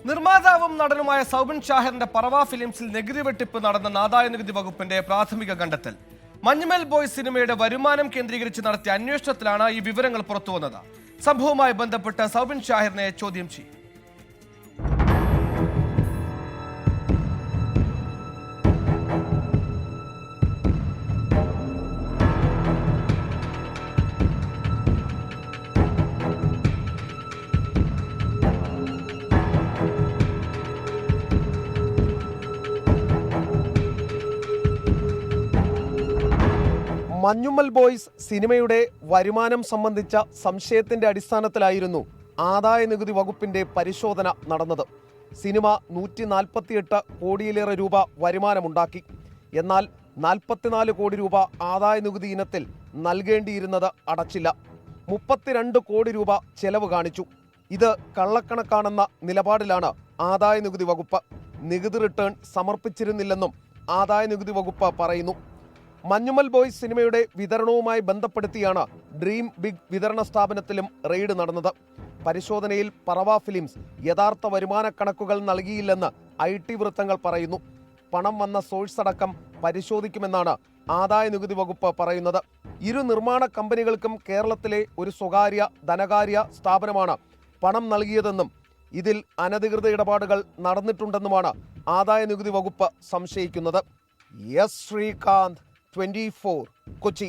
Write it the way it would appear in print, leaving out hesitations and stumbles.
നിർമ്മാതാവും നടനുമായ സൗബിൻ ഷാഹിറിന്റെ പറവ ഫിലിംസിൽ നികുതി വെട്ടിപ്പ് നടന്ന ആദായനികുതി വകുപ്പിന്റെ പ്രാഥമിക കണ്ടെത്തൽ. മഞ്ഞുമൽ ബോയ്സ് സിനിമയുടെ വരുമാനം കേന്ദ്രീകരിച്ച് നടത്തിയ അന്വേഷണത്തിലാണ് ഈ വിവരങ്ങൾ പുറത്തുവന്നത്. സംഭവവുമായി ബന്ധപ്പെട്ട് സൗബിൻ ഷാഹിറിനെ ചോദ്യം ചെയ്യും. മഞ്ഞുമൽ ബോയ്സ് സിനിമയുടെ വരുമാനം സംബന്ധിച്ച സംശയത്തിന്റെ അടിസ്ഥാനത്തിലായിരുന്നു ആദായനികുതി വകുപ്പിന്റെ പരിശോധന നടന്നത്. സിനിമ 148 കോടിയിലേറെ രൂപ വരുമാനമുണ്ടാക്കി. എന്നാൽ 44 കോടി രൂപ ആദായനികുതി ഇനത്തിൽ നൽകേണ്ടിയിരുന്നത് അടച്ചില്ല. 32 കോടി രൂപ ചെലവ് കാണിച്ചു. ഇത് കള്ളക്കണക്കാണെന്ന നിലപാടിലാണ് ആദായനികുതി വകുപ്പ്. നികുതി റിട്ടേൺ സമർപ്പിച്ചിരുന്നില്ലെന്നും ആദായനികുതി വകുപ്പ് പറയുന്നു. മഞ്ഞുമൽ ബോയ്സ് സിനിമയുടെ വിതരണവുമായി ബന്ധപ്പെടുത്തിയാണ് ഡ്രീം ബിഗ് വിതരണ സ്ഥാപനത്തിലും റെയ്ഡ് നടന്നത്. പരിശോധനയിൽ പറവ ഫിലിംസ് യഥാർത്ഥ വരുമാന കണക്കുകൾ നൽകിയില്ലെന്ന് IT വൃത്തങ്ങൾ പറയുന്നു. പണം വന്ന സോഴ്സ് അടക്കം പരിശോധിക്കുമെന്നാണ് ആദായനികുതി വകുപ്പ് പറയുന്നത്. ഇരു നിർമ്മാണ കമ്പനികൾക്കും കേരളത്തിലെ ഒരു സ്വകാര്യ ധനകാര്യ സ്ഥാപനമാണ് പണം നൽകിയതെന്നും ഇതിൽ അനധികൃത ഇടപാടുകൾ നടന്നിട്ടുണ്ടെന്നുമാണ് ആദായനികുതി വകുപ്പ് സംശയിക്കുന്നത്. എസ് ശ്രീകാന്ത്, 24, കൊച്ചി.